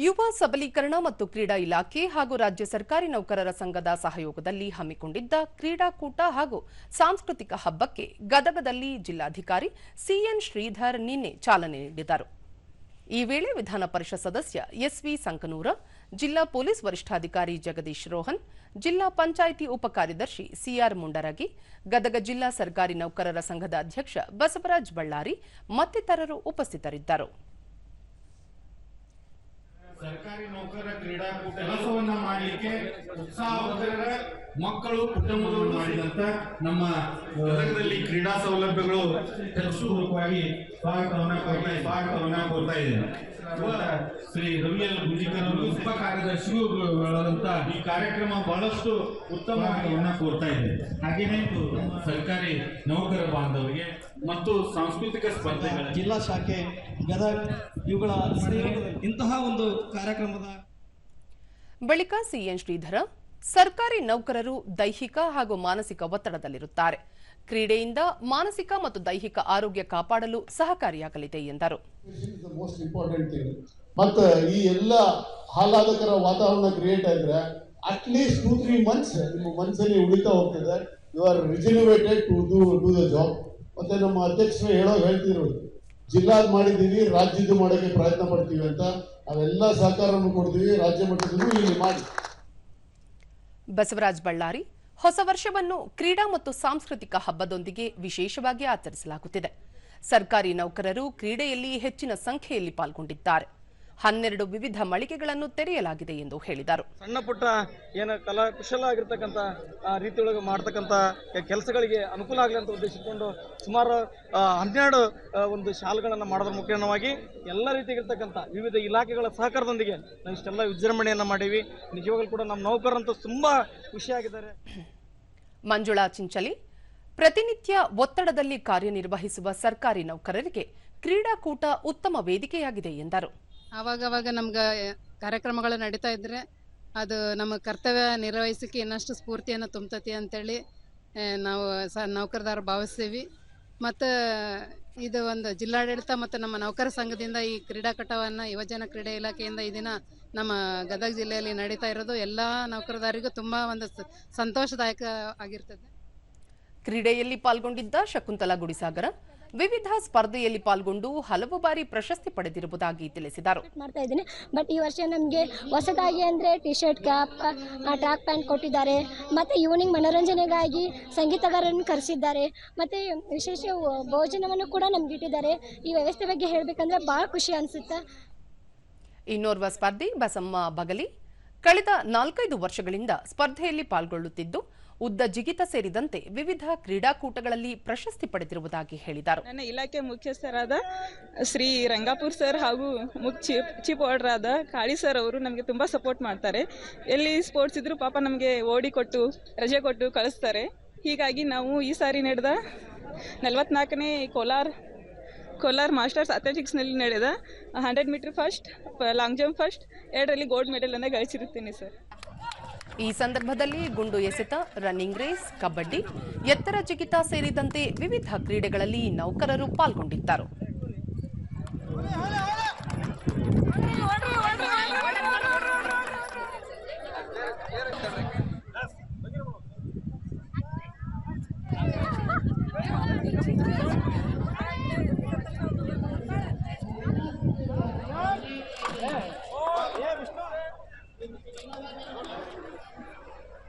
ಯುವ ಸಬಲೀಕರಣ ಮತ್ತು ಕ್ರೀಡಾ ಇಲಾಖೆ ಹಾಗೂ ರಾಜ್ಯ ಸರ್ಕಾರಿ ನೌಕರರ ಸಂಘದ ಸಹಯೋಗದಲ್ಲಿ ಹಮ್ಮಿಕೊಂಡಿದ್ದ ಕ್ರೀಡಾಕೂಟ ಹಾಗೂ ಸಾಂಸ್ಕೃತಿಕ ಹಬ್ಬಕ್ಕೆ ಗದಗದಲ್ಲಿ ಜಿಲ್ಲಾಧಿಕಾರಿ ಸಿಎನ್ ಶ್ರೀಧರ್ ನಿನ್ನೆ ಚಾಲನೆ ನೀಡಿದರು. ಈ ವೇಳೆ ವಿಧಾನ ಪರಿಷತ್ ಸದಸ್ಯ ಎಸ್ವಿ ಸಂಕನೂರ, ಜಿಲ್ಲಾ ಪೊಲೀಸ್ ವರಿಷ್ಠಾಧಿಕಾರಿ ಜಗದೀಶ್ ರೋಹನ್, ಜಿಲ್ಲಾ ಪಂಚಾಯಿತಿ ಉಪ ಕಾರ್ಯದರ್ಶಿ ಸಿಆರ್ ಮುಂಡರಗಿ, ಗದಗ ಜಿಲ್ಲಾ ಸರ್ಕಾರಿ ನೌಕರರ ಸಂಘದ ಅಧ್ಯಕ್ಷ ಬಸವರಾಜ ಬಳ್ಳಾರಿ ಮತ್ತಿತರರು ಉಪಸ್ಥಿತರಿದ್ದರು. ಸರ್ಕಾರಿ ನೌಕರರ ಕ್ರೀಡಾಕೂಟ ಕೆಲಸವನ್ನ ಮಾಡಲಿಕ್ಕೆ ಉತ್ಸಾಹವಂತರ ಮಕ್ಕಳು ಕುಟುಂಬದವರು ಮಾಡಿದಂತ ನಮ್ಮ ಗದಗದಲ್ಲಿ ಕ್ರೀಡಾ ಸೌಲಭ್ಯಗಳು ಹೆಚ್ಚುವರಿಯಾಗಿ ಸ್ವಾಗತವನ್ನ ಕೋರ್ತಾ ಇದ್ದೇನೆ. ಶ್ರೀ ರವಿಯಲ್ ಗುಂಜಿಕರ್ ಅವರು ಉಪ ಕಾರ್ಯದರ್ಶಿಗಳಾದಂತ ಈ ಕಾರ್ಯಕ್ರಮ ಬಹಳಷ್ಟು ಉತ್ತಮವನ್ನ ಕೋರ್ತಾ ಇದೆ. ಹಾಗೇನೆ ಸರ್ಕಾರಿ ನೌಕರ ಬಾಂಧವರಿಗೆ ಮತ್ತು ಸಾಂಸ್ಕೃತಿಕ ಸ್ಪರ್ಧೆಗಳ ಜಿಲ್ಲಾ ಶಾಖೆ ಗದಗ ಇವುಗಳ ಇಂತಹ ಒಂದು ಕಾರ್ಯಕ್ರಮದ ಬಳಿಕ ಸಿಎನ್ ಶ್ರೀಧರ, ಸರ್ಕಾರಿ ನೌಕರರು ದೈಹಿಕ ಹಾಗೂ ಮಾನಸಿಕ ಒತ್ತಡದಲ್ಲಿರುತ್ತಾರೆ. ಕ್ರೀಡೆಯಿಂದ ಮಾನಸಿಕ ಮತ್ತು ದೈಹಿಕ ಆರೋಗ್ಯ ಕಾಪಾಡಲು ಸಹಕಾರಿಯಾಗಲಿದೆ ಎಂದರು. ಮತ್ತೆ ಈ ಎಲ್ಲ ಆಹ್ಲಾದಕರ ವಾತಾವರಣ ಕ್ರಿಯೇಟ್ ಆಗಿದ್ರೆ ಅಟ್ಲೀಸ್ಟ್ 2-3 ಮಂತ್ಸ್ ನಿಮ್ಮ ಮನಸ್ಸಲ್ಲಿ ಉಳಿತಾ ಹೋಗ್ತದೆ. You are rejuvenated to do the job. ಮತ್ತೆ ನಮ್ಮ ಅಧ್ಯಕ್ಷರು ಹೇಳ್ತಿರೋದು ಜಿಲ್ಲಾದ್ ಮಾಡಿದ್ದೀವಿ, ರಾಜ್ಯದ್ದು ಮಾಡೋಕ್ಕೆ ಪ್ರಯತ್ನ ಪಡ್ತೀವಿ ಅಂತ, ಅವೆಲ್ಲ ಸಹಕಾರವನ್ನು ಕೊಡ್ತೀವಿ. ರಾಜ್ಯ ಮಟ್ಟದಲ್ಲೂ ಇಲ್ಲಿ ಮಾಡಿ. ಬಸವರಾಜ ಬಳ್ಳಾರಿ, ಹೊಸ ವರ್ಷವನ್ನು ಕ್ರೀಡಾ ಮತ್ತು ಸಾಂಸ್ಕೃತಿಕ ಹಬ್ಬದೊಂದಿಗೆ ವಿಶೇಷವಾಗಿ ಆಚರಿಸಲಾಗುತ್ತಿದೆ. ಸರ್ಕಾರಿ ನೌಕರರು ಕ್ರೀಡೆಯಲ್ಲಿ ಹೆಚ್ಚಿನ ಸಂಖ್ಯೆಯಲ್ಲಿ ಪಾಲ್ಗೊಂಡಿದ್ದಾರೆ. 12 ವಿವಿಧ ಮಳಿಗೆಗಳನ್ನು ತೆರೆಯಲಾಗಿದೆ ಎಂದು ಹೇಳಿದರು. ಸಣ್ಣ ಪುಟ್ಟ ಏನು ಕಲಾ ಕುಶಲ ಆಗಿರ್ತಕ್ಕಂಥ ರೀತಿಯೊಳಗೆ ಮಾಡ್ತಕ್ಕಂಥ ಕೆಲಸಗಳಿಗೆ ಅನುಕೂಲ ಆಗಲಿ ಅಂತ ಉದ್ದೇಶಿಸಿಕೊಂಡು ಸುಮಾರು 12 ಒಂದು ಶಾಲೆಗಳನ್ನು ಮಾಡೋದ್ರ ಮುಖೇನವಾಗಿ ಎಲ್ಲ ರೀತಿಯಾಗಿರ್ತಕ್ಕಂಥ ವಿವಿಧ ಇಲಾಖೆಗಳ ಸಹಕಾರದೊಂದಿಗೆ ನಾವು ಇಷ್ಟೆಲ್ಲ ವಿಜೃಂಭಣೆಯನ್ನು ಮಾಡೀವಿ. ನಿಜವಾಗಲೂ ಕೂಡ ನಮ್ಮ ನೌಕರರಂತೂ ತುಂಬಾ ಖುಷಿಯಾಗಿದ್ದಾರೆ. ಮಂಜುಳಾ ಚಿಂಚಲಿ, ಪ್ರತಿನಿತ್ಯ ಒತ್ತಡದಲ್ಲಿ ಕಾರ್ಯನಿರ್ವಹಿಸುವ ಸರ್ಕಾರಿ ನೌಕರರಿಗೆ ಕ್ರೀಡಾಕೂಟ ಉತ್ತಮ ವೇದಿಕೆಯಾಗಿದೆ ಎಂದರು. ಆವಾಗವಾಗ ನಮ್ಗೆ ಕಾರ್ಯಕ್ರಮಗಳು ನಡೀತಾ ಇದ್ರೆ ಅದು ನಮ್ಮ ಕರ್ತವ್ಯ ನಿರ್ವಹಿಸಲಿಕ್ಕೆ ಇನ್ನಷ್ಟು ಸ್ಫೂರ್ತಿಯನ್ನು ತುಂಬತತಿ ಅಂತೇಳಿ ನಾವು ನೌಕರದಾರ ಭಾವಿಸ್ತೀವಿ. ಮತ್ತು ಇದು ಒಂದು ಜಿಲ್ಲಾಡಳಿತ ಮತ್ತು ನಮ್ಮ ನೌಕರ ಸಂಘದಿಂದ ಈ ಕ್ರೀಡಾಕೂಟವನ್ನು ಯುವಜನ ಕ್ರೀಡೆ ಇಲಾಖೆಯಿಂದ ಈ ದಿನ ನಮ್ಮ ಗದಗ ಜಿಲ್ಲೆಯಲ್ಲಿ ನಡೀತಾ ಇರೋದು ಎಲ್ಲ ನೌಕರದಾರಿಗೂ ತುಂಬ ಒಂದು ಸಂತೋಷದಾಯಕ ಆಗಿರ್ತದೆ. ಕ್ರೀಡೆಯಲ್ಲಿ ಪಾಲ್ಗೊಂಡಿದ್ದ ಶಕುಂತಲಾ ಗುಡಿಸಾಗರ ವಿವಿಧ ಸ್ಪರ್ಧೆಯಲ್ಲಿ ಪಾಲ್ಗೊಂಡು ಹಲವು ಬಾರಿ ಪ್ರಶಸ್ತಿ ಪಡೆದಿರುವುದಾಗಿ ತಿಳಿಸಿದರು. ಮಾಡ್ತಾ ಇದ್ದೀನಿ. ಬಟ್ ಈ ವರ್ಷ ನಮಗೆ ಹೊಸದಾಗಿ ಅಂದರೆ T shirt, cap, track pant ಕೊಟ್ಟಿದ್ದಾರೆ. ಮತ್ತು ಈವ್ನಿಂಗ್ ಮನೋರಂಜನೆಗಾಗಿ ಸಂಗೀತಗಾರರನ್ನು ಕರೆಸಿದ್ದಾರೆ. ಮತ್ತು ವಿಶೇಷ ಭೋಜನವನ್ನು ಕೂಡ ನಮ್ಗೆ ಇಟ್ಟಿದ್ದಾರೆ. ಈ ವ್ಯವಸ್ಥೆ ಬಗ್ಗೆ ಹೇಳಬೇಕಂದ್ರೆ ಭಾಳ ಖುಷಿ ಅನಿಸುತ್ತೆ. ಇನ್ನೋರ್ವ ಸ್ಪರ್ಧಿ ಬಸಮ್ಮ ಬಗಲಿ ಕಳೆದ 4-5 ವರ್ಷಗಳಿಂದ ಸ್ಪರ್ಧೆಯಲ್ಲಿ ಪಾಲ್ಗೊಳ್ಳುತ್ತಿದ್ದು ಉದ್ದ ಜಿಗಿತ ಸೇರಿದಂತೆ ವಿವಿಧ ಕ್ರೀಡಾಕೂಟಗಳಲ್ಲಿ ಪ್ರಶಸ್ತಿ ಪಡೆದಿರುವುದಾಗಿ ಹೇಳಿದರು. ನನ್ನ ಇಲಾಖೆ ಮುಖ್ಯಸ್ಥರಾದ ಶ್ರೀ ರಂಗಾಪುರ್ ಸರ್ ಹಾಗೂ ಚೀಫ್ ಆರ್ಡರ್ ಆದ ಕಾಳಿ ಸರ್ ಅವರು ನಮಗೆ ತುಂಬ ಸಪೋರ್ಟ್ ಮಾಡ್ತಾರೆ. ಎಲ್ಲಿ ಸ್ಪೋರ್ಟ್ಸ್ ಇದ್ರೂ ಪಾಪ ನಮಗೆ ಓಡಿ ಕೊಟ್ಟು ರಜೆ ಕೊಟ್ಟು ಕಳಿಸ್ತಾರೆ. ಹೀಗಾಗಿ ನಾವು ಈ ಸಾರಿ ನಡೆದ 44ನೇ ಕೋಲಾರ್ ಮಾಸ್ಟರ್ಸ್ ಅಥ್ಲೆಟಿಕ್ಸ್ನಲ್ಲಿ ನಡೆದ 100 metre first, long jump first, 2ರಲ್ಲಿ ಗೋಲ್ಡ್ ಮೆಡಲ್ ಅನ್ನು ಗಳಿಸಿರುತ್ತೇನೆ ಸರ್. ಈ ಸಂದರ್ಭದಲ್ಲಿ ಗುಂಡು ಎಸೆತ, ರನ್ನಿಂಗ್ ರೇಸ್, ಕಬಡ್ಡಿ, ಎತ್ತರ ಜಿಗಿತ ಸೇರಿದಂತೆ ವಿವಿಧ ಕ್ರೀಡೆಗಳಲ್ಲಿ ನೌಕರರು ಪಾಲ್ಗೊಂಡಿದ್ದರು.